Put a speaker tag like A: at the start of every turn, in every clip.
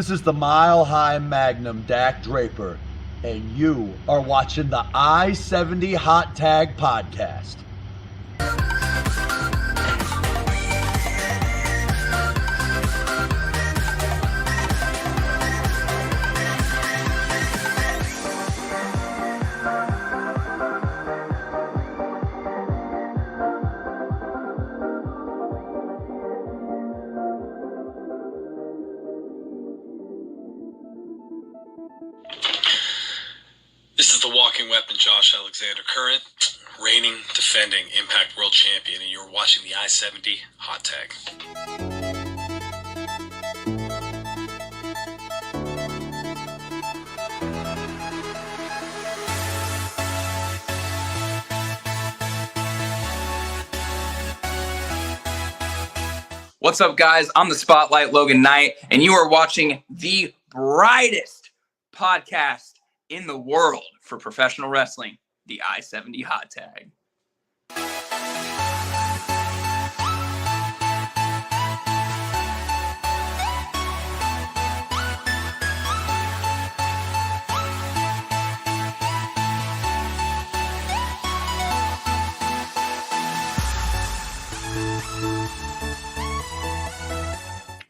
A: This is the Mile High Magnum Dak Draper, and you are watching the I-70 Hot Tag Podcast.
B: This is the walking weapon, Josh Alexander, current, reigning, defending Impact World Champion, and you're watching the I-70 Hot Tag.
C: What's up, guys? I'm the Spotlight Logan Knight, and you are watching the brightest podcast in the world for professional wrestling, the I-70 Hot Tag.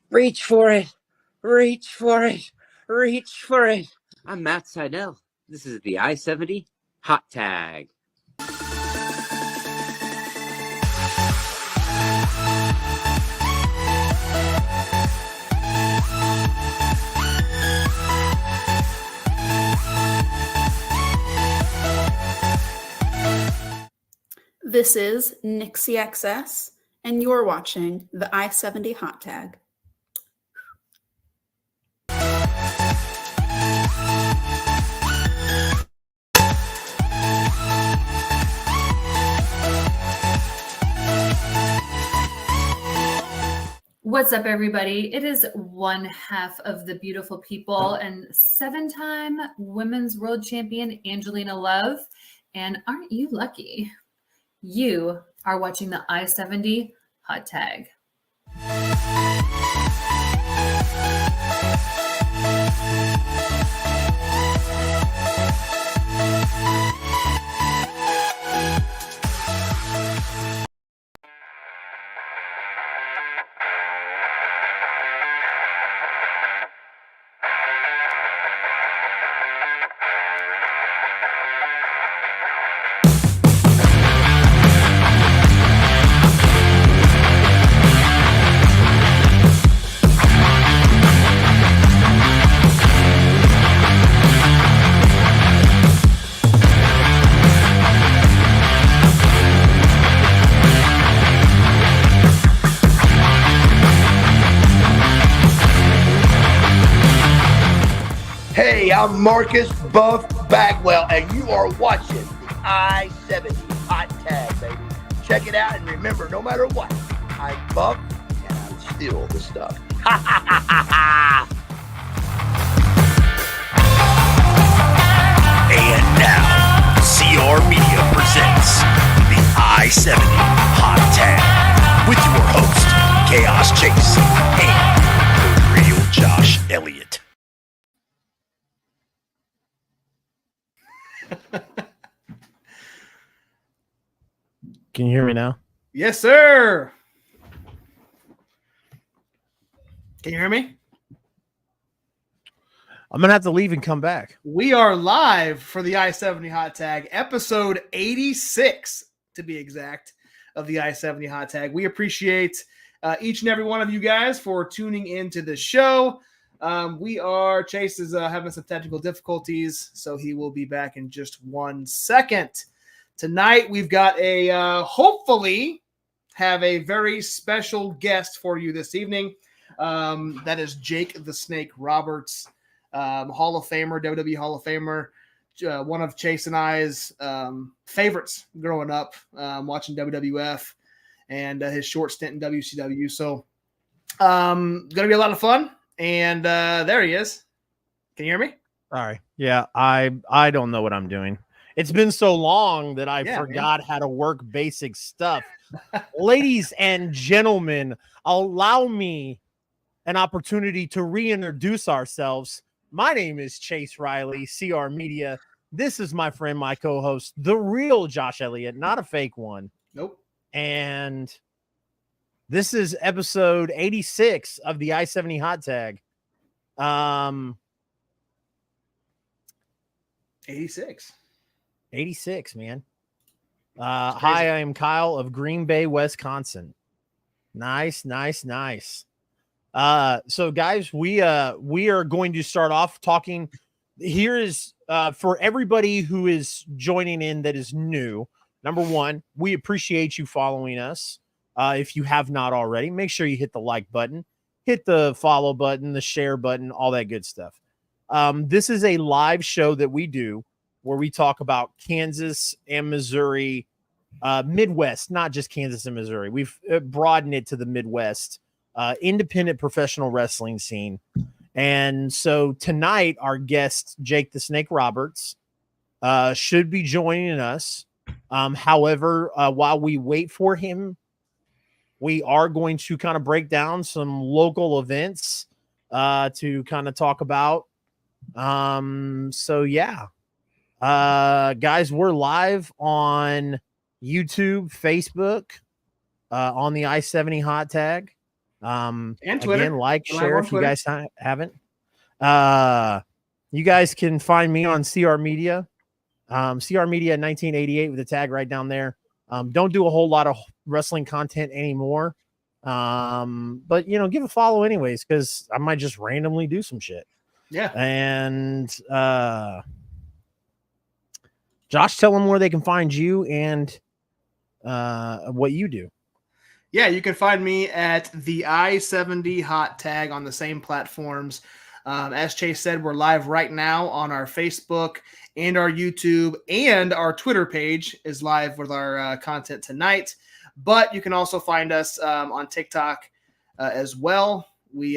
D: Reach for it. Reach for it. Reach for it. I'm Matt Seidel. This is the I-70 Hot Tag.
E: This is Nixie XS, and you're watching the I-70 Hot Tag.
F: What's up, everybody? It is one half of the beautiful people and 7-time women's world champion Angelina Love. And aren't you lucky? You are watching the I-70 Hot Tag.
G: Hey, I'm Marcus Buff Bagwell, and you are watching the I-70 Hot Tag, baby. Check it out, and remember, no matter what, I'm Buff, and I'm still the stuff. Ha ha ha ha ha!
H: And now, CR Media presents the I-70 Hot Tag with your host, Chaos Chase, and the real Josh Elliott.
I: Can you hear me now?
J: Yes, sir. Can you hear me?
I: I'm going to have to leave and come back.
J: We are live for the I-70 Hot Tag, episode 86 to be exact, of the I-70 Hot Tag. We appreciate each and every one of you guys for tuning into the show. Chase is having some technical difficulties, so he will be back in just 1 second. Tonight, we've got hopefully have a very special guest for you this evening. That is Jake the Snake Roberts, Hall of Famer, WWE Hall of Famer, one of Chase and I's favorites growing up, watching WWF and his short stint in WCW. So, going to be a lot of fun. And there he is. Can you hear me?
I: Sorry. Yeah, I don't know what I'm doing. It's been so long that I forgot how to work basic stuff. Ladies and gentlemen, allow me an opportunity to reintroduce ourselves. My name is Chase Riley, CR Media. This is my friend, my co-host, the real Josh Elliott, not a fake one.
J: Nope.
I: And this is episode 86 of the I-70 Hot Tag.
J: 86.
I: 86, man. Hi, I am Kyle of Green Bay, Wisconsin. Nice. So guys, we are going to start off talking. Here is for everybody who is joining in that is new. Number one, we appreciate you following us. If you have not already, make sure you hit the like button, hit the follow button, the share button, all that good stuff. This is a live show that we do where we talk about Kansas and Missouri, Midwest, not just Kansas and Missouri. We've broadened it to the Midwest, independent professional wrestling scene. And so tonight, our guest, Jake the Snake Roberts, should be joining us. However, while we wait for him, we are going to kind of break down some local events to kind of talk about. So yeah, guys, we're live on YouTube, Facebook, on the I-70 Hot Tag.
J: And Twitter.
I: Again, like, share if you guys haven't. You guys can find me on CR Media. CR Media 1988 with the tag right down there. Don't do a whole lot of wrestling content anymore. But give a follow anyways, because I might just randomly do some shit.
J: Yeah.
I: And Josh, tell them where they can find you and what you do.
J: Yeah, you can find me at the I-70 Hot Tag on the same platforms. As Chase said, we're live right now on our Facebook and our YouTube, and our Twitter page is live with our content tonight. But you can also find us on TikTok as well. We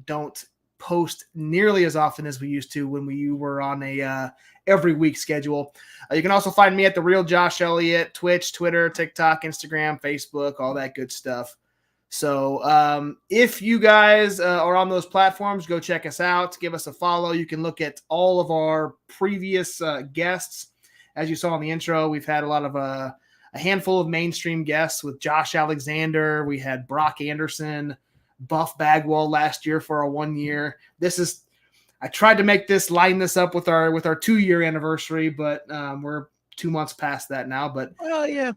J: don't post nearly as often as we used to when we were on a every week schedule. You can also find me at The Real Josh Elliott, Twitch, Twitter, TikTok, Instagram, Facebook, all that good stuff. So if you guys are on those platforms, go check us out. Give us a follow. You can look at all of our previous guests. As you saw in the intro, we've had a lot of a handful of mainstream guests with Josh Alexander. We had Brock Anderson, Buff Bagwell last year for a 1 year. I tried to line this up with our 2-year anniversary, but we're 2 months past that now. But
I: yeah,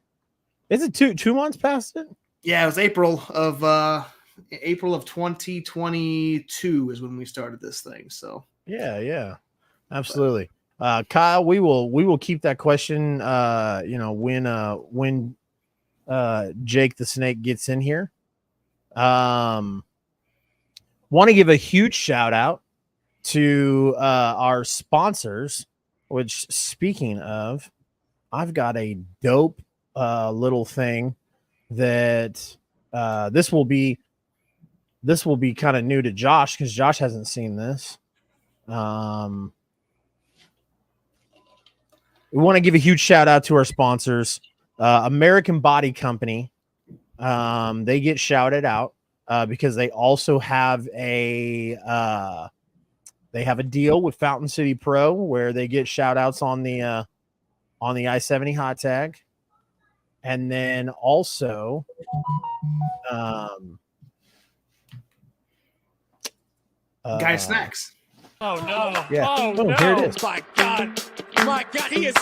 I: is it two months past it?
J: Yeah, it was April of 2022 is when we started this thing. So
I: yeah, absolutely. Kyle, we will keep that question. When Jake the Snake gets in here. Want to give a huge shout out to our sponsors, which, speaking of, I've got a dope little thing that this will be kind of new to Josh because Josh hasn't seen this. We want to give a huge shout out to our sponsors, American Body Company. They get shouted out because they also have a deal with Fountain City Pro where they get shout outs on the I-70 Hot Tag. And then also
J: Guy Snacks.
K: Oh no.
I: Yeah.
K: Oh no.
I: Here it is.
K: My God, he is.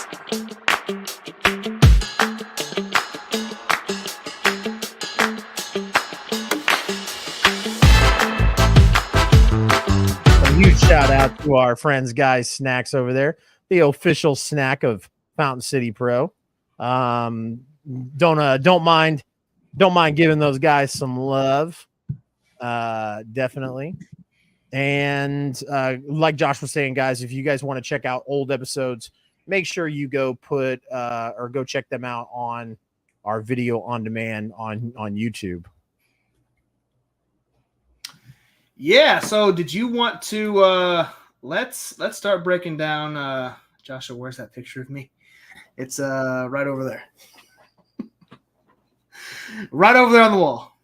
I: A huge shout out to our friends Guy Snacks over there, the official snack of Fountain City Pro. Don't mind giving those guys some love. Definitely. And like Josh was saying, guys, if you guys want to check out old episodes, make sure you go go check them out on our video on demand on YouTube.
J: Yeah. So did you want to let's start breaking down Joshua, where's that picture of me? It's right over there. Right over there on the wall.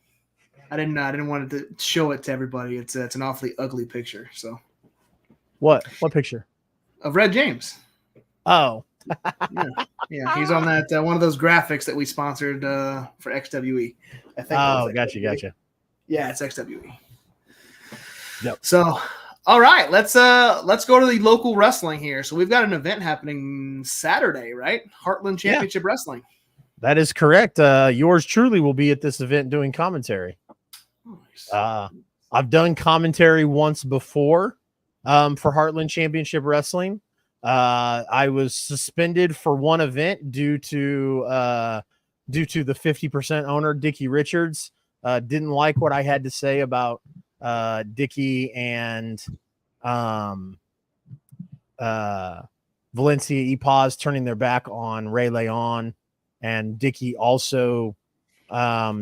J: I didn't want to show it to everybody. It's an awfully ugly picture. So
I: What picture?
J: of Red James.
I: Oh,
J: Yeah, he's on that one of those graphics that we sponsored for XWE. I think.
I: Oh, gotcha.
J: Yeah, it's XWE.
I: Yep.
J: So, all right, let's go to the local wrestling here. So we've got an event happening Saturday, right? Heartland Championship Wrestling.
I: That is correct. Yours truly will be at this event doing commentary.
J: Nice.
I: I've done commentary once before for Heartland Championship Wrestling. I was suspended for one event due to the 50% owner, Dickie Richards. Didn't like what I had to say about Dickie and Valencia Epaz turning their back on Ray Leon, and Dickie also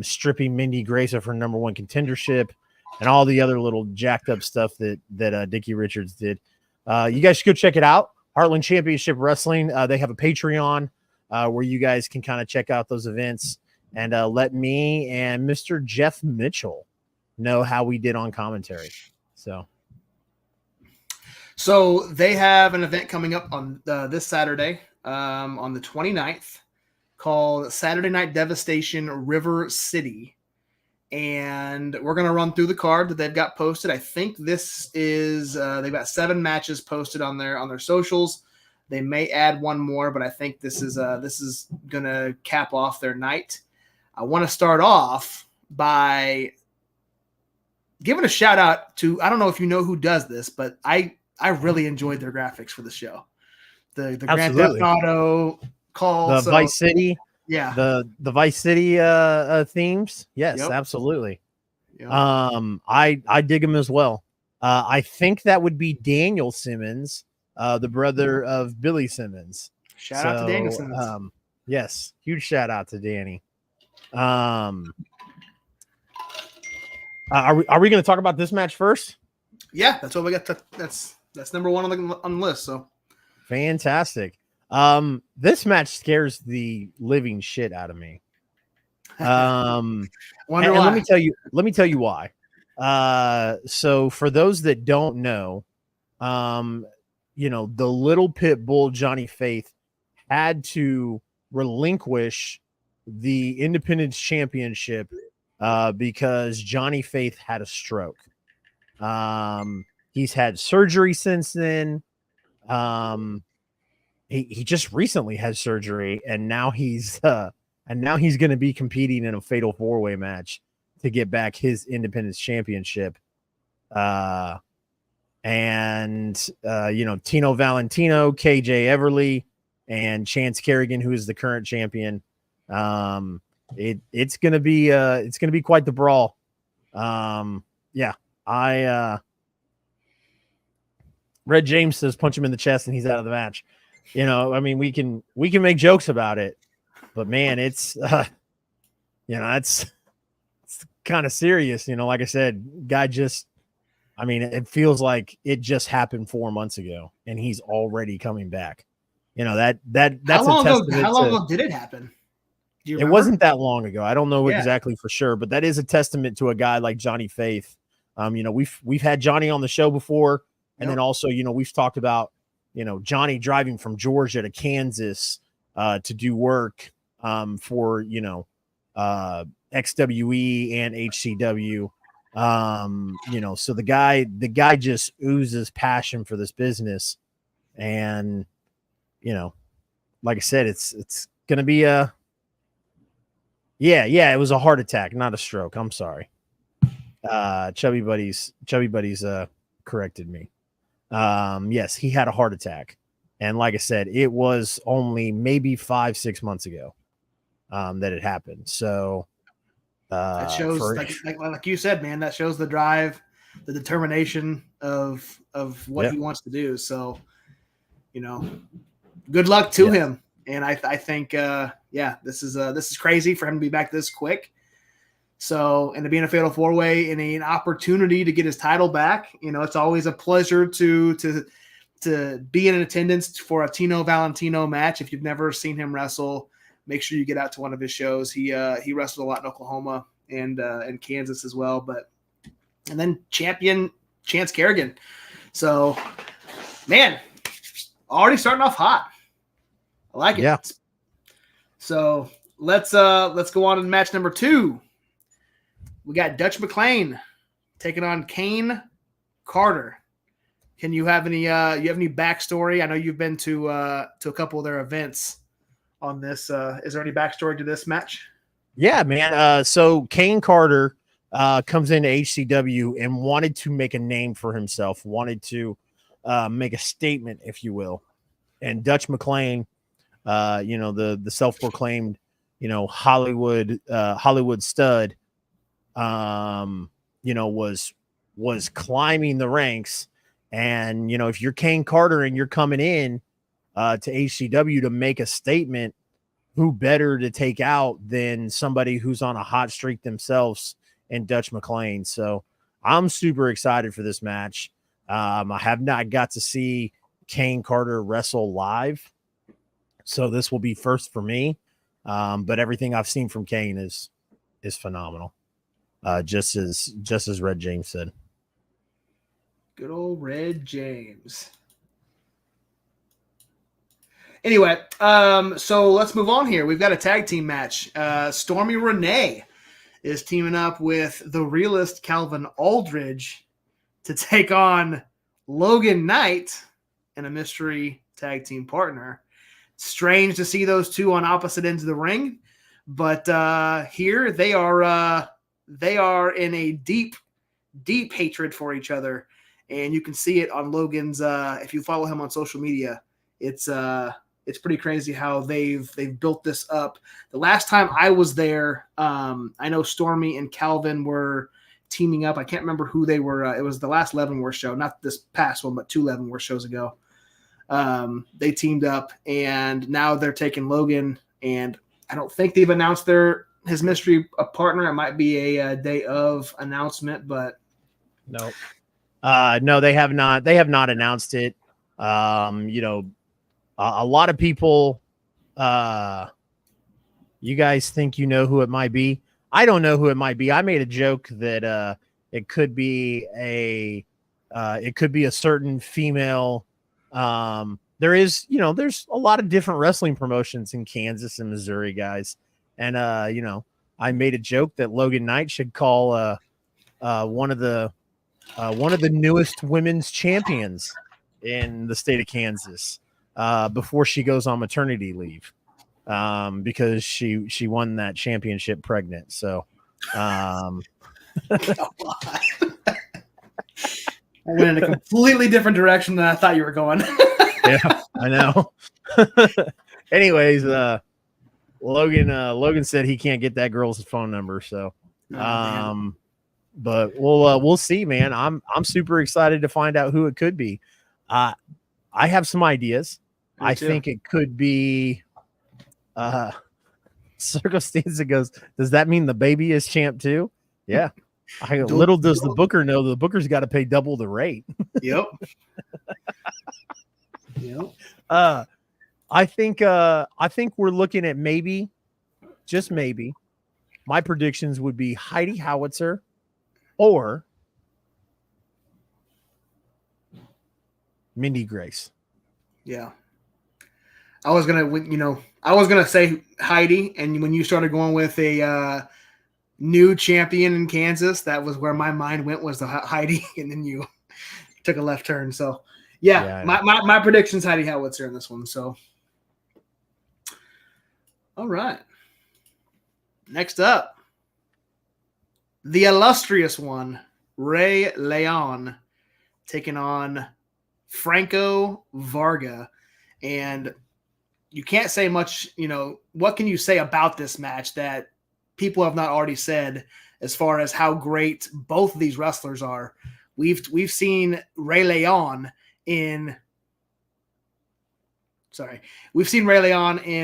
I: stripping Mindy Grace of her number one contendership, and all the other little jacked up stuff that Dickie Richards did. You guys should go check it out. Heartland Championship Wrestling. They have a Patreon where you guys can kind of check out those events and let me and Mr. Jeff Mitchell know how we did on commentary.
J: So they have an event coming up on this Saturday on the 29th called Saturday Night Devastation River City. And we're going to run through the card that they've got posted. I think this is they've got 7 matches posted on their socials. They may add one more, but I think this is going to cap off their night. I want to start off by giving a shout out to, I don't know if you know who does this, but I really enjoyed their graphics for the show. The Grand Theft Auto call,
I: the Vice City.
J: Yeah.
I: The Vice City themes. Yes, absolutely.
J: Yep.
I: I dig them as well. I think that would be Daniel Simmons, the brother of Billy Simmons.
J: Shout out to Daniel Simmons.
I: Yes, huge shout out to Danny. Are we going to talk about this match first?
J: Yeah, that's what we got. That's number one on the list. So
I: fantastic. This match scares the living shit out of me.
J: Wonder
I: and
J: why.
I: Let me tell you why. So for those that don't know, the little pit bull Johnny Faith had to relinquish the Independence Championship because Johnny Faith had a stroke. He's had surgery since then. He just recently had surgery, and now he's going to be competing in a fatal 4-way match to get back his Independence Championship. Tino Valentino, KJ Everly, and Chance Kerrigan, who is the current champion. It's gonna be quite the brawl. Red James says punch him in the chest and he's out of the match. We can make jokes about it, but man, it's kind of serious. Like I said, guy it feels like it just happened 4 months ago and he's already coming back. That's
J: how long ago did it happen?
I: It wasn't that long ago. I don't know exactly for sure, but that is a testament to a guy like Johnny Faith. We've had Johnny on the show before, and then also, we've talked about, Johnny driving from Georgia to Kansas to do work for, XWE and HCW. So the guy just oozes passion for this business. And, like I said, it's going to be it was a heart attack, not a stroke. I'm sorry. Chubby Buddies corrected me. Yes, he had a heart attack. And like I said, it was only maybe 5-6 months ago that it happened. So
J: that shows, like you said, man, that shows the drive, the determination of what he wants to do. So, good luck to him. And I think, this is crazy for him to be back this quick. So, and to be in a fatal 4-way and an opportunity to get his title back, it's always a pleasure to be in attendance for a Tino Valentino match. If you've never seen him wrestle, make sure you get out to one of his shows. He wrestled a lot in Oklahoma and Kansas as well. And then champion Chance Kerrigan. So, man, already starting off hot. I like it.
I: Yeah.
J: So let's go on to match number 2. We got Dutch McClain taking on Kane Carter. Can you have any backstory? I know you've been to a couple of their events on this. Is there any backstory to this match?
I: Yeah, man. So Kane Carter comes into HCW and wanted to make a name for himself, wanted to make a statement, if you will. And Dutch McClain, the self-proclaimed, Hollywood stud, was climbing the ranks. And, if you're Kane Carter and you're coming in to HCW to make a statement, who better to take out than somebody who's on a hot streak themselves and Dutch McClain. So I'm super excited for this match. I have not got to see Kane Carter wrestle live, so this will be first for me. But everything I've seen from Kane is phenomenal. Just as Red James said.
J: Good old Red James. Anyway, so let's move on here. We've got a tag team match. Stormy Renee is teaming up with the realist Calvin Aldridge to take on Logan Knight and a mystery tag team partner. Strange to see those two on opposite ends of the ring, but here they are in a deep hatred for each other, and you can see it on Logan's. If you follow him on social media, it's pretty crazy how they've built this up. The last time I was there, I know Stormy and Calvin were teaming up. I can't remember who they were. It was the last Leavenworth show, not this past one, but 2 Leavenworth shows ago. They teamed up, and now they're taking Logan. And I don't think they've announced his mystery partner. It might be a day of announcement, but
I: no, they have not. They have not announced it. A lot of people, you guys think you know who it might be. I don't know who it might be. I made a joke that it could be a certain female. There's a lot of different wrestling promotions in Kansas and Missouri, guys. And I made a joke that Logan Knight should call one of the newest women's champions in the state of Kansas before she goes on maternity leave, because she won that championship pregnant. So
J: I went in a completely different direction than I thought you were going.
I: Yeah, I know. Anyways, Logan said he can't get that girl's phone number, so but we'll see, man. I'm super excited to find out who it could be. I have some ideas. I think it could be Circumstance goes, does that mean the baby is champ too? Yeah. Little does the booker know the booker's got to pay double the rate.
J: Yep. Yep.
I: I think we're looking at maybe, just maybe, my predictions would be Heidi Howitzer or Mindy Grace.
J: Yeah. I was gonna say Heidi, and when you started going with a new champion in Kansas, that was where my mind went, was the Heidi, and then you took a left turn. So yeah, my prediction's Heidi Howitzer in this one. So all right. Next up, the illustrious one, Ray Leon, taking on Franco Varga. And you can't say much, what can you say about this match that people have not already said as far as how great both of these wrestlers are? We've seen Ray Leon in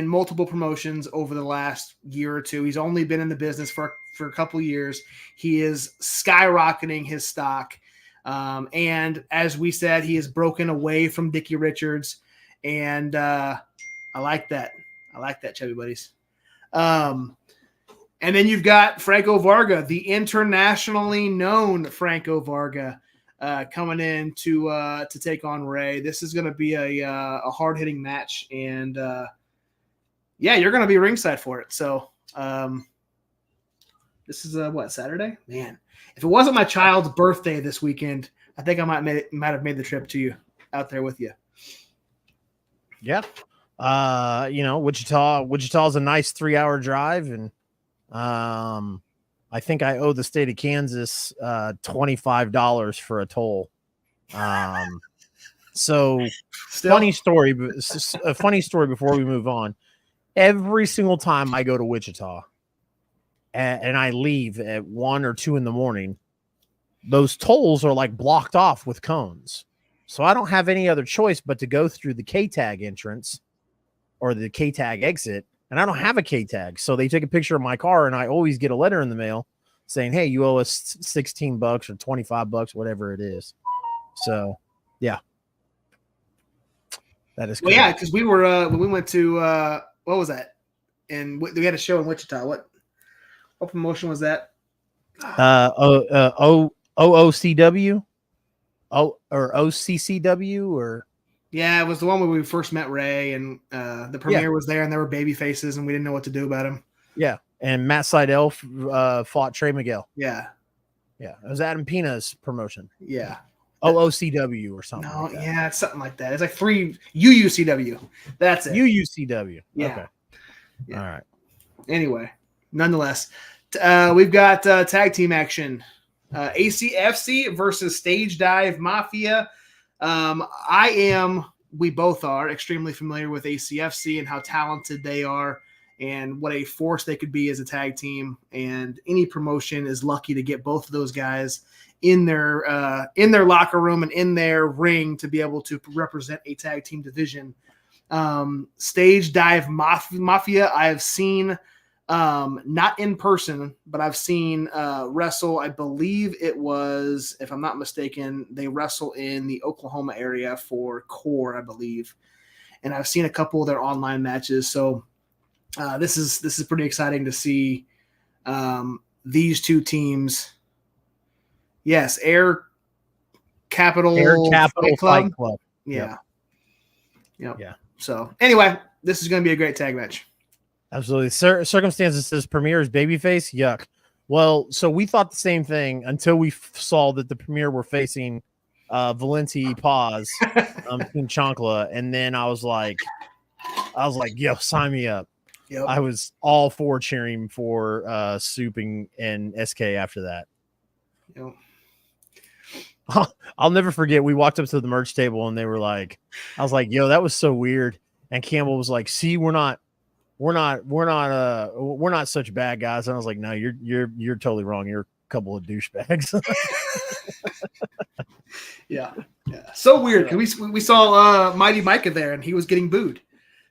J: multiple promotions over the last year or two. He's only been in the business for a couple years. He is skyrocketing his stock. And as we said, he has broken away from Dickie Richards. And I like that. Chubby Buddies. And then you've got Franco Varga, the internationally known Franco Varga, coming in to take on Ray. This is going to be a hard-hitting match, and you're going to be ringside for it. So this is Saturday? Man, if it wasn't my child's birthday this weekend, I think I might have made the trip to you out there with you.
I: Yeah. Wichita's a nice 3-hour drive, and I think I owe the state of Kansas $25 for a toll. So funny story, but a funny story before we move on. Every single time I go to Wichita and I leave at 1 or 2 in the morning, those tolls are like blocked off with cones. So I don't have any other choice but to go through the K-tag entrance or the K-tag exit. And I don't have a K-tag. So they take a picture of my car, and I always get a letter in the mail saying, hey, you owe us $16 or $25, whatever it is. So, yeah. That is cool.
J: Well, yeah, because we were when we went to what was that? And we had a show in Wichita. What promotion was that?
I: OOCW? Or OCCW? Or
J: yeah, it was the one where we first met Ray, and the premiere was there, and there were baby faces, and we didn't know what to do about him.
I: Yeah, and Matt Seidel fought Trey Miguel.
J: Yeah.
I: Yeah, it was Adam Pina's promotion.
J: Yeah.
I: OOCW or something.
J: No,
I: like that.
J: yeah, it's something like that. It's like 3 UUCW. That's it.
I: UUCW.
J: Yeah.
I: Okay. Yeah. All right.
J: Anyway, nonetheless, we've got tag team action. ACFC versus Stage Dive Mafia. We both are extremely familiar with ACFC and how talented they are and what a force they could be as a tag team. And any promotion is lucky to get both of those guys in their locker room and in their ring to be able to represent a tag team division. Stage Dive Mafia, I have seen not in person, but I've seen wrestle. I believe it was, if I'm not mistaken, they wrestle in the Oklahoma area for Core, I believe. And I've seen a couple of their online matches. So this is pretty exciting to see these two teams. Yes, Air Capital Fight Club. Yeah. Yep. Yeah. So anyway, this is going to be a great tag match.
I: Absolutely. Circumstances says Premier's babyface. Yuck. Well, so we thought the same thing until we saw that the Premier were facing Valenti Paz, Team Chancla, and then I was like, yo, sign me up.
J: Yep.
I: I was all for cheering for Soup and SK after that.
J: Yep.
I: I'll never forget. We walked up to the merch table and they were like, I was like, yo, that was so weird. And Campbell was like, see, we're not such bad guys. And I was like, no, you're totally wrong. You're a couple of douchebags.
J: Yeah. So weird. Cause we saw Mighty Micah there and he was getting booed.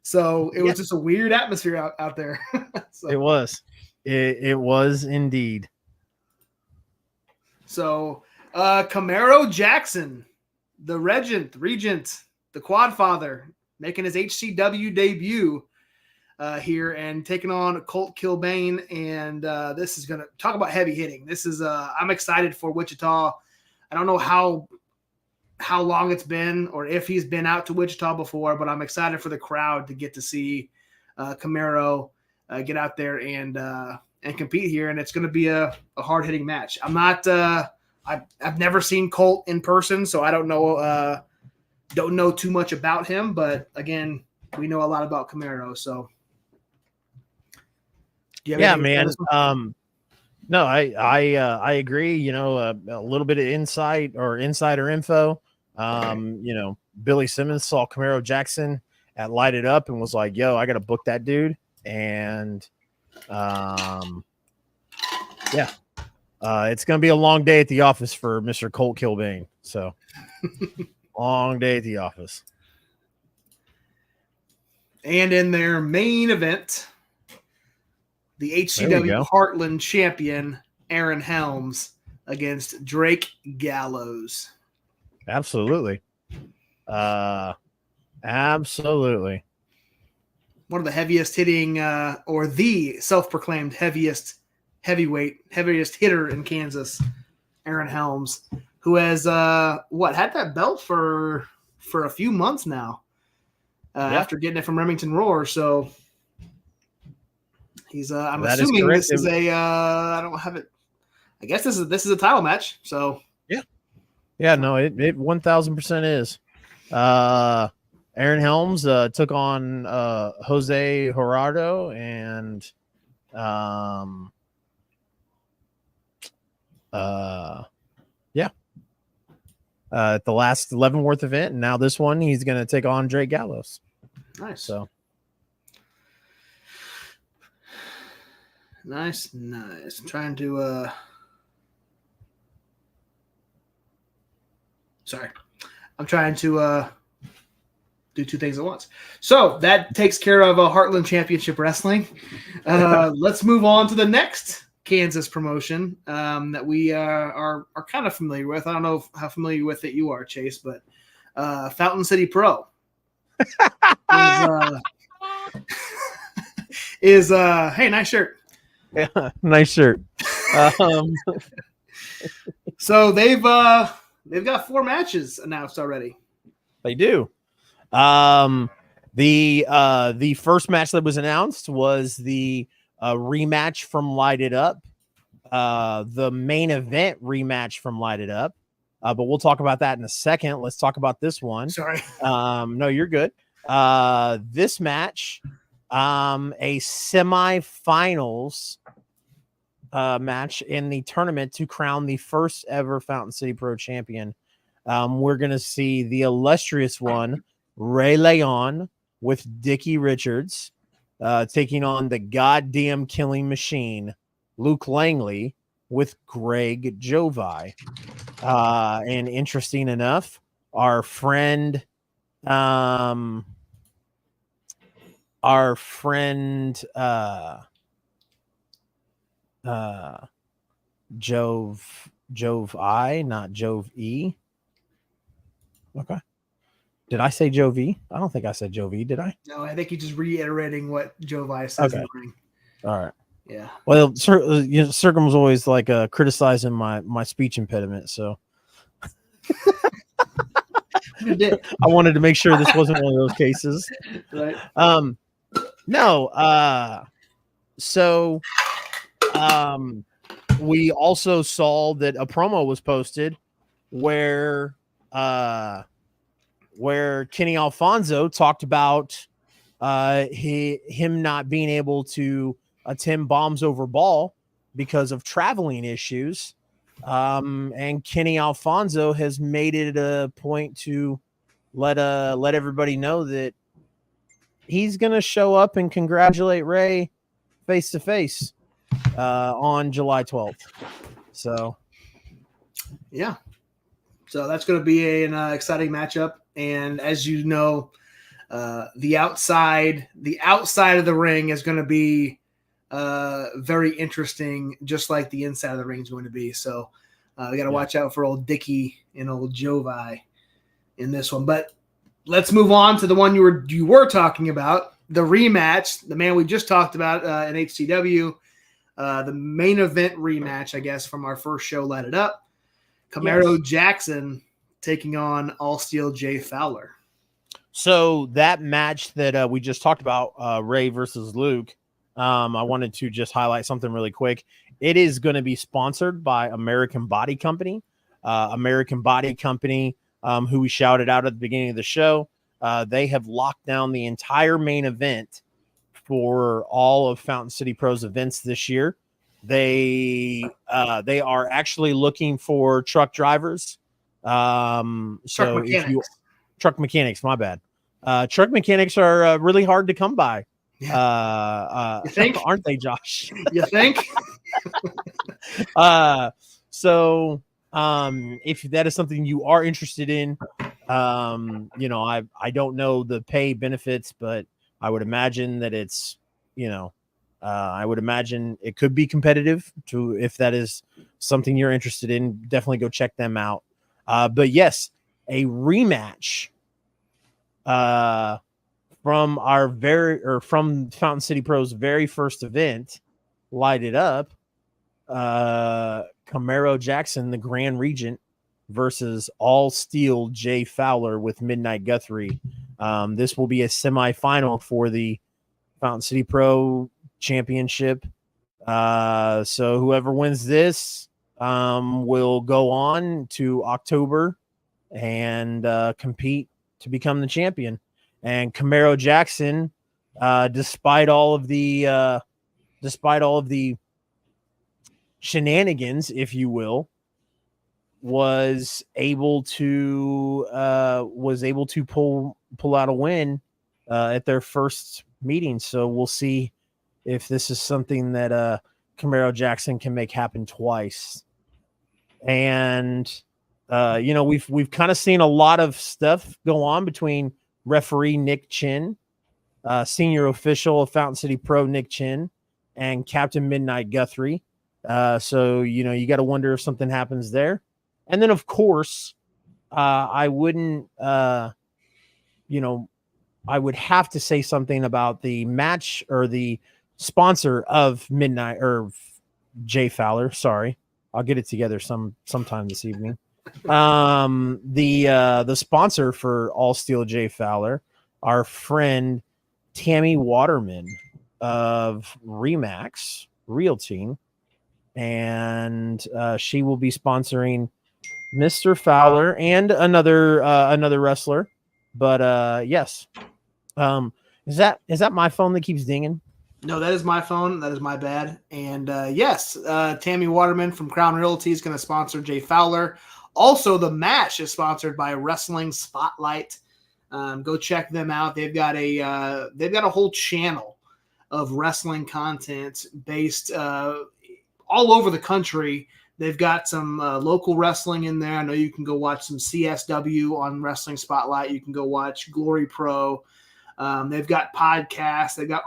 J: So it was just a weird atmosphere out there. So.
I: It was indeed.
J: So Camaro Jackson, the Regent, the Quadfather, making his HCW debut here and taking on Colt Kilbane. And this is going to talk about heavy hitting. This is I'm excited for Wichita. I don't know how long it's been or if he's been out to Wichita before, but I'm excited for the crowd to get to see Camaro get out there and compete here. And it's going to be a hard hitting match. I'm not I've never seen Colt in person, so I don't know too much about him, but again, we know a lot about Camaro. So
I: yeah, man. No, I agree. You know, a little bit of insight or insider info. You know, Billy Simmons saw Camaro Jackson at Light It Up and was like, yo, I got to book that dude. And yeah. It's going to be a long day at the office for Mr. Colt Kilbane. So long day at the office.
J: And in their main event, the HCW Heartland champion, Aaron Helms, against Drake Gallows.
I: Absolutely. Absolutely.
J: One of the heaviest hitting or the self-proclaimed heaviest heaviest hitter in Kansas, Aaron Helms, who has had that belt for a few months now after getting it from Remington Roar. So he's I'm assuming this is a I don't have it. I guess this is a title match. So
I: yeah, no, it 1000% is. Aaron Helms took on Jose Gerardo and at the last Leavenworth event, and now this one he's going to take on Drake Gallows.
J: Nice.
I: So
J: nice. I'm trying to I'm trying to do two things at once. So that takes care of Heartland Championship Wrestling. Let's move on to the next Kansas promotion that we are kind of familiar with. I don't know how familiar with it you are, Chase, but Fountain City Pro is hey, nice shirt.
I: Yeah, nice shirt.
J: So they've got 4 matches announced already.
I: They do. The first match that was announced was the rematch from Light It Up, the main event rematch from Light It Up. But we'll talk about that in a second. Let's talk about this one.
J: Sorry.
I: No, you're good. This match, a semifinals match in the tournament to crown the first ever Fountain City Pro champion. We're going to see the illustrious one, Ray Leon, with Dickie Richards, taking on the goddamn killing machine, Luke Langley, with Greg Jovi. And interesting enough, our friend Jove I, not Jove E. Okay. Did I say Jove E? I don't think I said Jove E, did I?
J: No, I think you're just reiterating what Jovi says in the ring.
I: All right.
J: Yeah.
I: Well, Circum was always like criticizing my speech impediment, so I wanted to make sure this wasn't one of those cases.
J: Right.
I: No. So we also saw that a promo was posted where Kenny Alfonso talked about him not being able to attend Bombs Over Ball because of traveling issues. And Kenny Alfonso has made it a point to let everybody know that he's going to show up and congratulate Ray face to face on July 12th. So,
J: yeah. So that's going to be an exciting matchup. And as you know, the outside of the ring is going to be very interesting, just like the inside of the ring is going to be. So we got to watch out for old Dickie and old Jovi in this one. But let's move on to the one you were talking about, the rematch, the man we just talked about in HCW, the main event rematch, I guess, from our first show, Light It Up. Camaro Jackson taking on All Steel Jay Fowler.
I: So that match that we just talked about, Ray versus Luke, I wanted to just highlight something really quick. It is going to be sponsored by American Body Company. American Body Company, who we shouted out at the beginning of the show, they have locked down the entire main event for all of Fountain City Pro's events this year. They are actually looking for truck drivers. Truck mechanics, my bad. Truck mechanics are really hard to come by.
J: You think?
I: Aren't they, Josh?
J: You think?
I: So if that is something you are interested in, I don't know the pay benefits, but I would imagine that it's, I would imagine it could be competitive to, if that is something you're interested in, definitely go check them out. But yes, a rematch from from Fountain City Pro's very first event, Light It Up, Camaro Jackson, the Grand Regent, versus All Steel Jay Fowler with Midnight Guthrie. This will be a semifinal for the Fountain City Pro Championship. So whoever wins this will go on to October and compete to become the champion. And Camaro Jackson, despite all of the shenanigans, if you will, was able to pull out a win at their first meeting. So we'll see if this is something that Camaro Jackson can make happen twice. And we've kind of seen a lot of stuff go on between referee Nick Chin, senior official of Fountain City Pro Nick Chin, and Captain Midnight Guthrie. So you got to wonder if something happens there. And then, of course, I would have to say something about the match or the sponsor of Midnight or Jay Fowler. Sorry, I'll get it together sometime this evening. The sponsor for All Steel Jay Fowler, our friend Tammy Waterman of Remax Realty, and she will be sponsoring Mr. Fowler and another wrestler. But yes, is that my phone that keeps dinging?
J: No, that is my phone. That is my bad. And yes, Tammy Waterman from Crown Realty is going to sponsor Jay Fowler. Also, the match is sponsored by Wrestling Spotlight. Go check them out. They've got a whole channel of wrestling content based all over the country. They've got some local wrestling in there. I know you can go watch some CSW on Wrestling Spotlight. You can go watch Glory Pro. They've got podcasts. They've got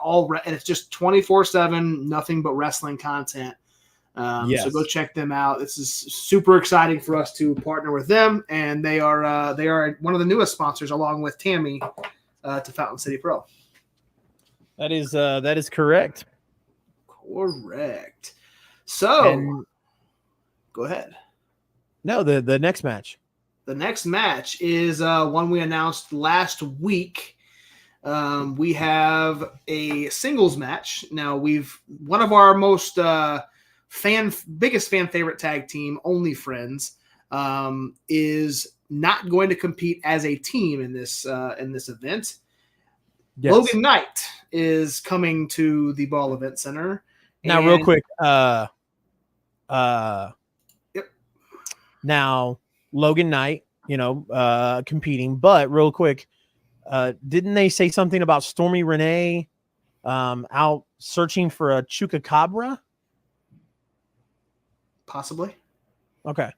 J: and it's just 24/7, nothing but wrestling content.
I: Yes.
J: So go check them out. This is super exciting for us to partner with them, and they are one of the newest sponsors, along with Tammy, to Fountain City Pro.
I: That is correct.
J: Correct. So, go ahead.
I: No, the next match.
J: The next match is one we announced last week. We have a singles match. Now one of our most biggest fan favorite tag team, Only Friends, is not going to compete as a team in this event. Yes. Logan Knight is coming to the Ball Event Center.
I: Now, real quick,
J: Yep.
I: Now, Logan Knight, competing, but real quick, didn't they say something about Stormy Renee out searching for a chupacabra?
J: Possibly.
I: Okay.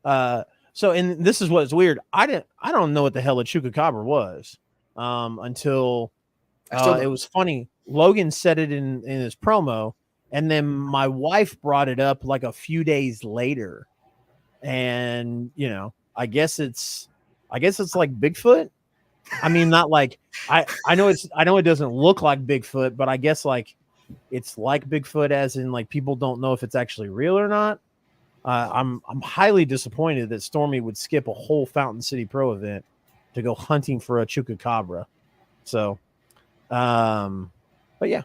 I: So, and this is what's weird. I don't know what the hell a chupacabra was until it was funny. Logan said it in his promo, and then my wife brought it up like a few days later. And, I guess it's like Bigfoot. I mean, not like I know it doesn't look like Bigfoot, but I guess like it's like Bigfoot as in like people don't know if it's actually real or not. I'm highly disappointed that Stormy would skip a whole Fountain City Pro event to go hunting for a chupacabra. So, but yeah.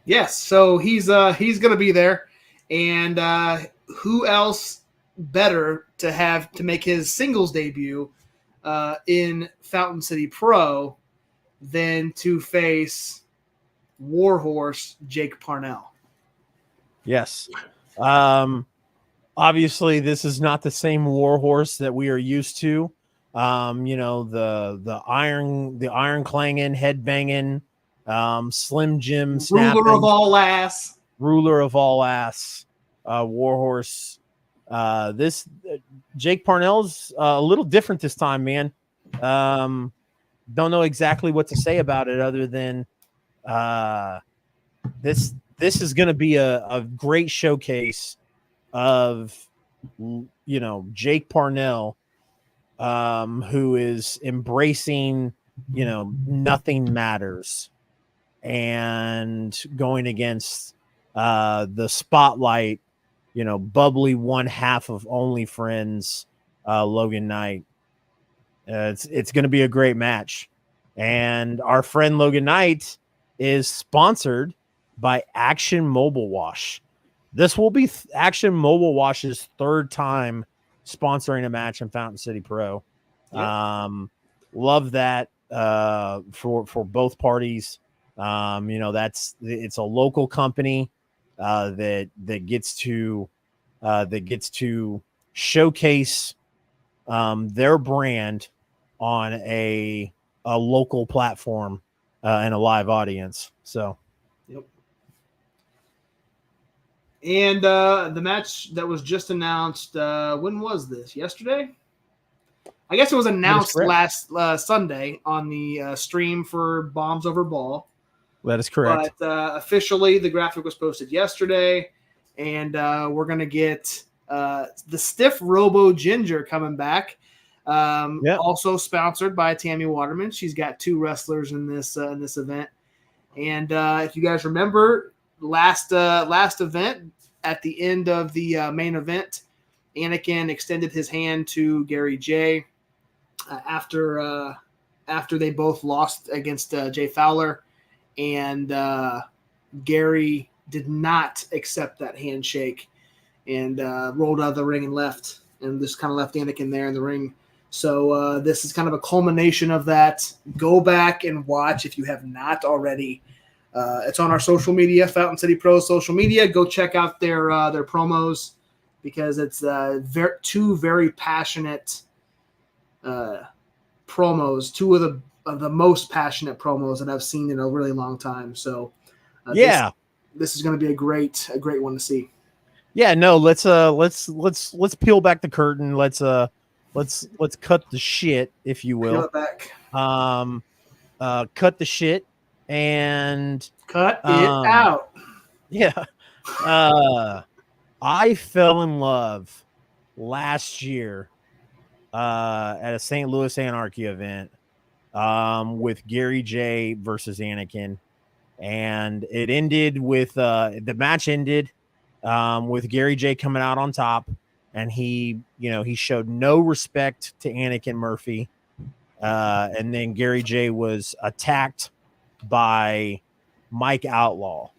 J: Yes, so he's going to be there, and who else better to make his singles debut in Fountain City Pro than to face Warhorse Jake Parnell?
I: Yes. Obviously, this is not the same Warhorse that we are used to. The iron clanging, head banging, Slim Jim snapping,
J: ruler of all ass,
I: Warhorse. This Jake Parnell's a little different this time, man. Don't know exactly what to say about it other than this is going to be a great showcase of Jake Parnell, who is embracing nothing matters and going against the spotlight bubbly one half of Only Friends, Logan Knight. It's going to be a great match. And our friend Logan Knight is sponsored by Action Mobile Wash. This will be Action Mobile Wash's third time sponsoring a match in Fountain City Pro. Yep. Love that for both parties. It's a local company that gets to showcase their brand on a local platform and a live audience. So,
J: yep. And the match that was just announced, when was this? Yesterday? I guess it was announced last Sunday on the stream for Bombs Over Ball.
I: That is correct.
J: But officially, the graphic was posted yesterday, and we're going to get the Stiff Robo Ginger coming back. Also sponsored by Tammy Waterman. She's got 2 wrestlers in this event. And if you guys remember, last event, at the end of the main event, Anakin extended his hand to Gary J after they both lost against Jay Fowler, and Gary did not accept that handshake and rolled out of the ring and left, and just kind of left Anakin there in the ring. So this is kind of a culmination of that. Go back and watch if you have not already. It's on our social media, Fountain City Pro's social media. Go check out their promos, because it's 2 very passionate promos, 2 of the most passionate promos that I've seen in a really long time. So this is going to be a great one to see.
I: Yeah, no, let's peel back the curtain. Let's cut the shit, if you will.
J: Peel it back.
I: Cut the shit and
J: cut it out.
I: Yeah. I fell in love last year at a St. Louis Anarchy event with Gary J versus Anakin, and it ended with the match ended with Gary J coming out on top, and he showed no respect to Anakin Murphy, and then Gary J was attacked by Mike Outlaw,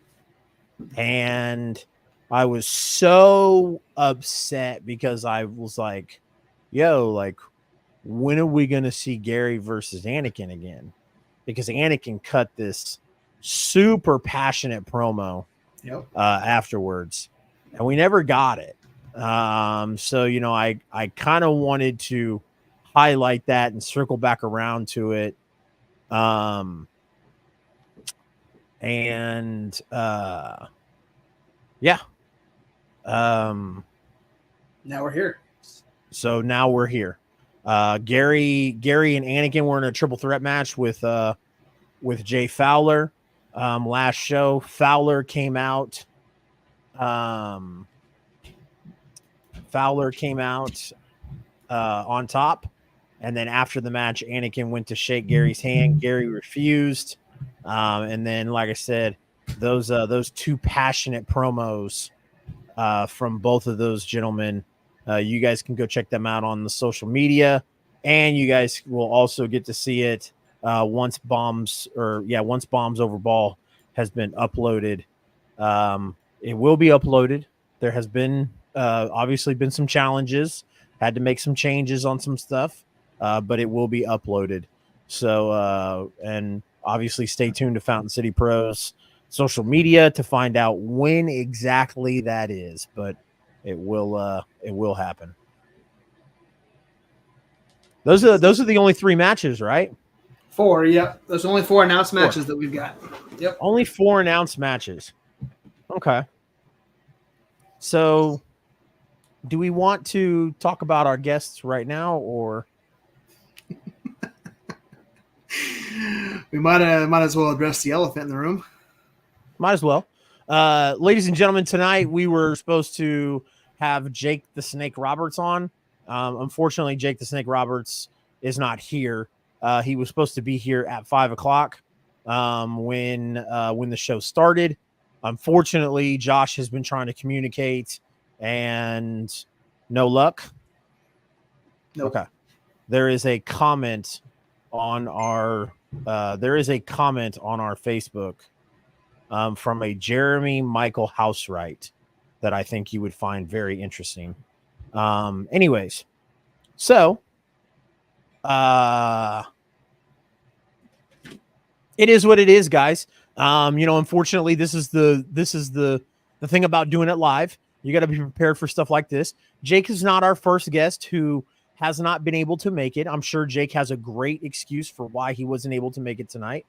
I: and I was so upset because I was like, yo, like, when are we going to see Gary versus Anakin again? Because Anakin cut this super passionate promo afterwards, and we never got it. So, I kind of wanted to highlight that and circle back around to it. Now
J: we're here.
I: So now we're here. Gary and Anakin were in a triple threat match with Jay Fowler. Last show, Fowler came out. On top, and then after the match, Anakin went to shake Gary's hand. Gary refused, and then, like I said, those 2 passionate promos from both of those gentlemen. You guys can go check them out on the social media, and you guys will also get to see it once Bombs Over Ball has been uploaded. It will be uploaded. There has been obviously been some challenges, had to make some changes on some stuff, but it will be uploaded. So and obviously stay tuned to Fountain City Pro's social media to find out when exactly that is, but it will happen. Those are the only 3 matches, right?
J: 4, yep. There's only 4 announced matches that we've got. Yep.
I: Only 4 announced matches. Okay. So do we want to talk about our guests right now, or
J: we might as well address the elephant in the room?
I: Might as well. Ladies and gentlemen, tonight we were supposed to have Jake the Snake Roberts on. Unfortunately, Jake the Snake Roberts is not here. He was supposed to be here at 5:00 when the show started. Unfortunately, Josh has been trying to communicate and no luck.
J: Nope.
I: Okay. There is a comment on our Facebook from a Jeremy Michael Housewright that I think you would find very interesting. Anyways, so it is what it is, guys. Unfortunately, this is the thing about doing it live. You got to be prepared for stuff like this. Jake is not our first guest who has not been able to make it. I'm sure Jake has a great excuse for why he wasn't able to make it tonight.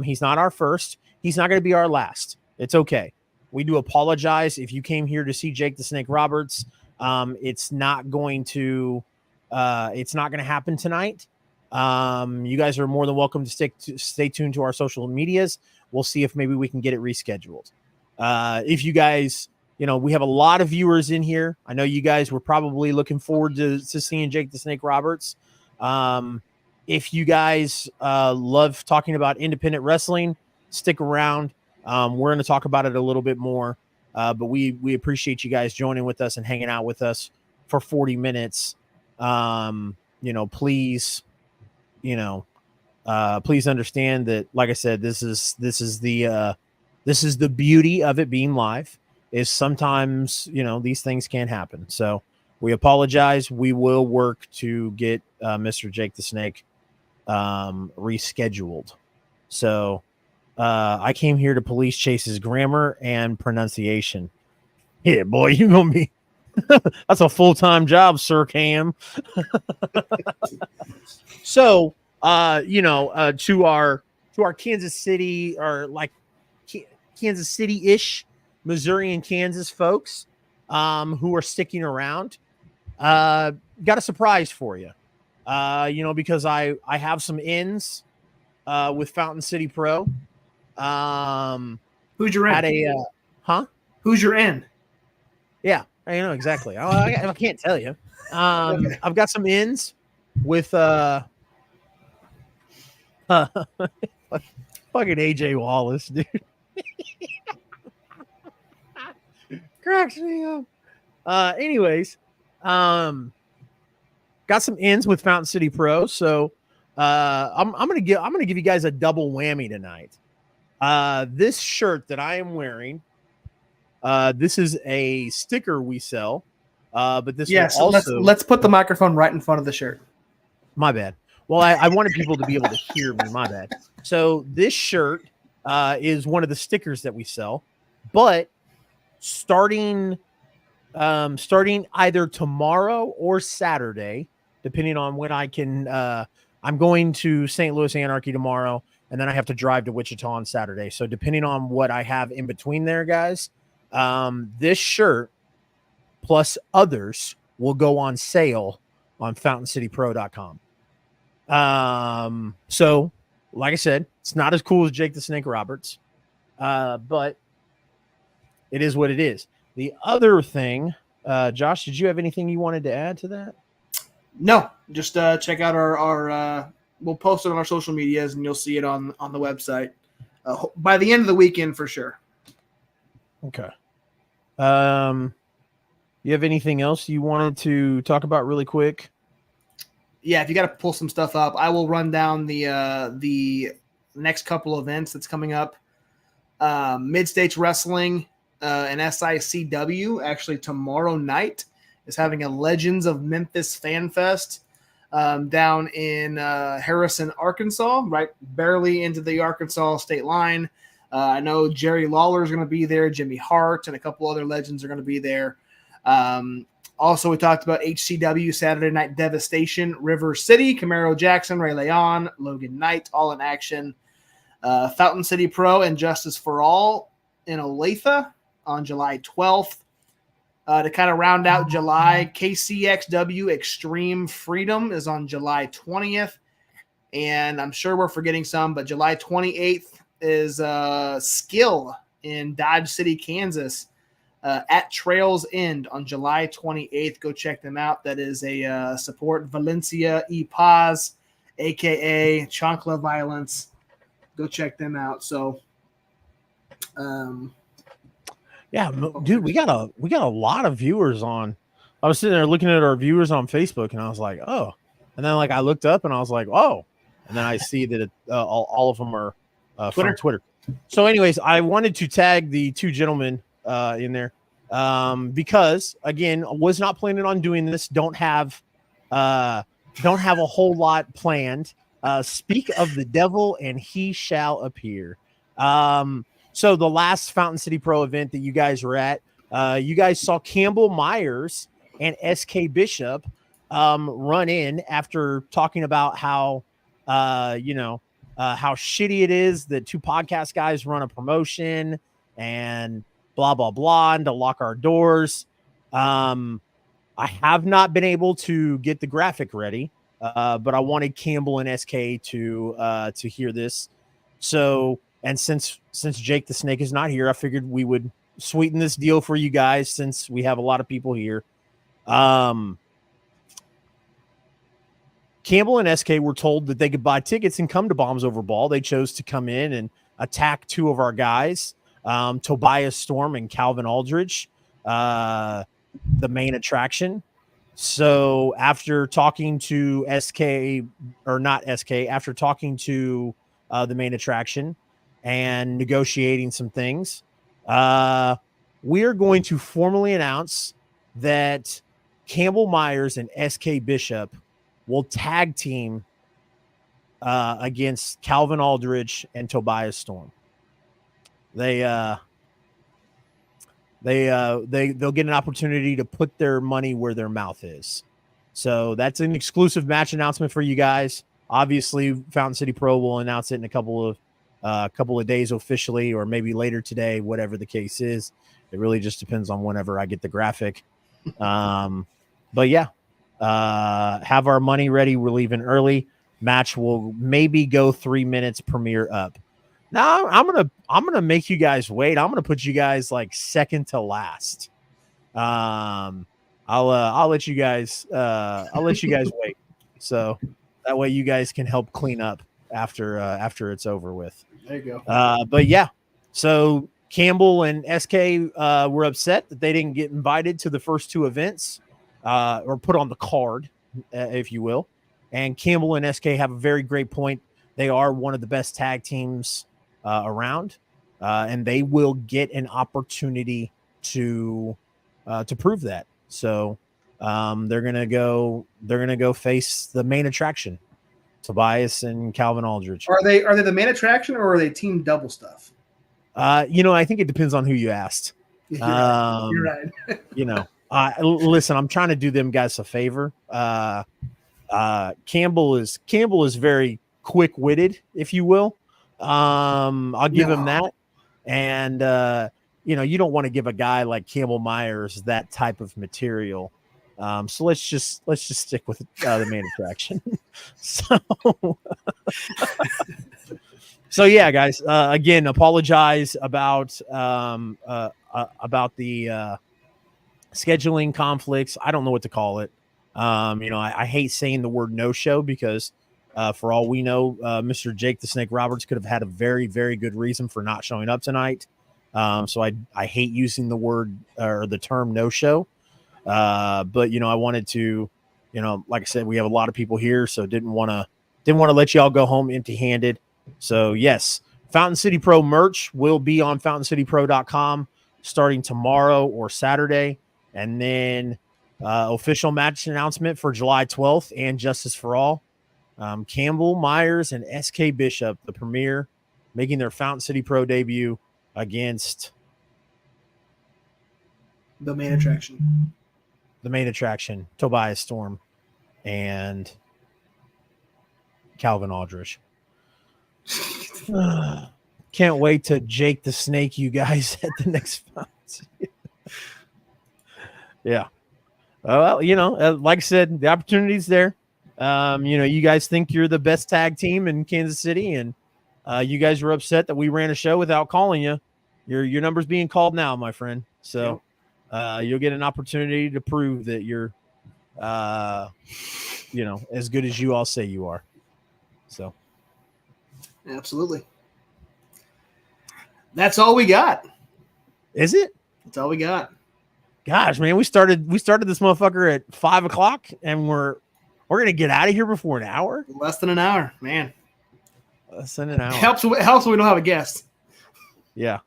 I: He's not our first. He's not going to be our last. It's okay. We do apologize if you came here to see Jake the Snake Roberts. It's not going to happen tonight. You guys are more than welcome to stay tuned to our social medias. We'll see if maybe we can get it rescheduled. If you guys, we have a lot of viewers in here. I know you guys were probably looking forward to seeing Jake the Snake Roberts. If you guys love talking about independent wrestling, stick around. We're going to talk about it a little bit more, but we appreciate you guys joining with us and hanging out with us for 40 minutes. Please, please understand that, like I said, this is the beauty of it being live. Is sometimes, these things can happen. So we apologize. We will work to get Mr. Jake the Snake rescheduled. So I came here to police Chase's grammar and pronunciation. Yeah, boy, you're going to be that's a full-time job, Sir Cam. So, to our Kansas City, or like Kansas City-ish, Missouri and Kansas folks who are sticking around, got a surprise for you. Because I have some ins with Fountain City Pro.
J: Who's your in? Who's your in?
I: Yeah, I know exactly. I can't tell you. Okay. I've got some ins with fucking AJ Wallace, dude. Cracks me up. Anyways, got some ins with Fountain City Pro, so I'm gonna give you guys a double whammy tonight. This shirt that I am wearing, this is a sticker we sell, but this
J: so let's put the microphone right in front of the shirt.
I: My bad. Well, I wanted people to be able to hear me. My bad. So this shirt is one of the stickers that we sell, but starting either tomorrow or Saturday, depending on when I can. I'm going to St. Louis Anarchy tomorrow, and then I have to drive to Wichita on Saturday. So depending on what I have in between there, guys, this shirt plus others will go on sale on FountainCityPro.com. So like I said, it's not as cool as Jake the Snake Roberts, but it is what it is. The other thing, Josh, did you have anything you wanted to add to that?
J: No, just check out our we'll post it on our social medias and you'll see it on the website by the end of the weekend for sure.
I: Okay. You have anything else you wanted to talk about really quick?
J: Yeah, if you got to pull some stuff up, I will run down the next couple events that's coming up. Mid-States Wrestling and SICW actually tomorrow night is having a Legends of Memphis Fan Fest down in Harrison, Arkansas, right barely into the Arkansas state line. I know Jerry Lawler is going to be there, Jimmy Hart, and a couple other legends are going to be there. Also, we talked about HCW, Saturday Night Devastation, River City, Camaro Jackson, Ray Leon, Logan Knight, all in action. Fountain City Pro and Justice for All in Olathe on July 12th. To kind of round out July, KCXW Extreme Freedom is on July 20th. And I'm sure we're forgetting some, but July 28th is Skill in Dodge City, Kansas. At Trails End on July 28th. Go check them out. That is a support Valencia E Paz, a.k.a. Chancla Violence. Go check them out. So,
I: Yeah, dude, we got a lot of viewers on. I was sitting there looking at our viewers on Facebook, and I was like, oh. And then like I looked up, and I was like, oh. And then I see that all of them are from Twitter. So, anyways, I wanted to tag the two gentlemen in there because, again, was not planning on doing this. Don't have a whole lot planned. Speak of the devil, and he shall appear. So the last Fountain City Pro event that you guys were at, you guys saw Campbell Myers and SK Bishop run in after talking about how how shitty it is that two podcast guys run a promotion and blah blah blah, and to lock our doors. I have not been able to get the graphic ready, but I wanted Campbell and SK to hear this. So, and since Jake the Snake is not here, I figured we would sweeten this deal for you guys since we have a lot of people here. Campbell and SK were told that they could buy tickets and come to Bombs Over Ball. They chose to come in and attack two of our guys, Tobias Storm and Calvin Aldridge, the main attraction. So after talking to after talking to the main attraction and negotiating some things, we are going to formally announce that Campbell Myers and SK Bishop will tag team against Calvin Aldridge and Tobias Storm. They'll get an opportunity to put their money where their mouth is. So that's an exclusive match announcement for you guys. Obviously, Fountain City Pro will announce it in a couple of days officially, or maybe later today, whatever the case is. It really just depends on whenever I get the graphic. But yeah, have our money ready. We're leaving early. Match will maybe go 3 minutes premiere up. Now I'm gonna make you guys wait. I'm gonna put you guys like second to last. I'll let you guys wait. So that way you guys can help clean up after it's over with.
J: There you go.
I: But yeah, so Campbell and SK were upset that they didn't get invited to the first two events or put on the card, if you will. And Campbell and SK have a very great point. They are one of the best tag teams around, and they will get an opportunity to prove that. So they're gonna go face the main attraction, Tobias and Calvin Aldridge.
J: Are they the main attraction, or are they team double stuff?
I: I think it depends on who you asked.
J: You're right.
I: Listen, I'm trying to do them guys a favor. Campbell is very quick-witted, if you will. I'll give him that. And you don't want to give a guy like Campbell Myers that type of material. So let's just stick with the main attraction. So yeah, guys. Again, apologize about the scheduling conflicts. I don't know what to call it. I hate saying the word no show because for all we know, Mr. Jake the Snake Roberts could have had a very, very good reason for not showing up tonight. So I hate using the word or the term no show. But I wanted to, like I said, we have a lot of people here, so didn't want to let y'all go home empty handed. So yes, Fountain City Pro merch will be on FountainCityPro.com starting tomorrow or Saturday. And then official match announcement for July 12th and Justice for All. Campbell Myers and SK Bishop, the premier, making their Fountain City Pro debut against
J: the main attraction, Tobias Storm and Calvin Aldridge. Can't wait to Jake the Snake you guys at the next Fountain City. Yeah. Well, like I said, the opportunity's there. You guys think you're the best tag team in Kansas City, and you guys were upset that we ran a show without calling you. Your number's being called now, my friend. So you'll get an opportunity to prove that you're, as good as you all say you are. So, absolutely. That's all we got.
I: Is it?
J: That's all we got.
I: Gosh, man, we started this motherfucker at 5 o'clock, and we're gonna get out of here before an hour.
J: Less than an hour, man.
I: Less than an hour.
J: Helps when we don't have a guest.
I: Yeah.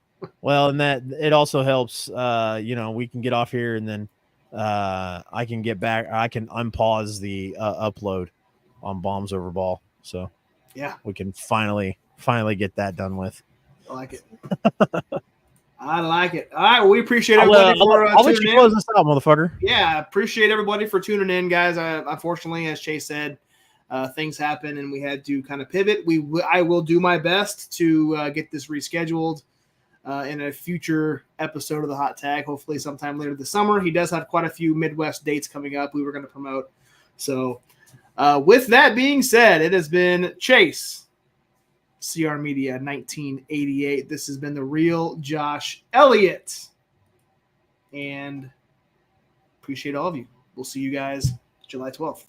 I: Well, and that it also helps. We can get off here, and then I can get back. I can unpause the upload on Bombs Over Ball. So
J: yeah,
I: we can finally get that done with.
J: I like it. I like it. All right, well, we appreciate everybody for
I: I'll let
J: tuning
I: you
J: in.
I: close this out, motherfucker.
J: Yeah, appreciate everybody for tuning in, guys. Unfortunately, as Chase said, things happen and we had to kind of pivot. I will do my best to get this rescheduled in a future episode of the Hot Tag, hopefully sometime later this summer. He does have quite a few Midwest dates coming up we were going to promote. So with that being said, it has been Chase, CR Media 1988. This has been the real Josh Elliott. And appreciate all of you. We'll see you guys July 12th.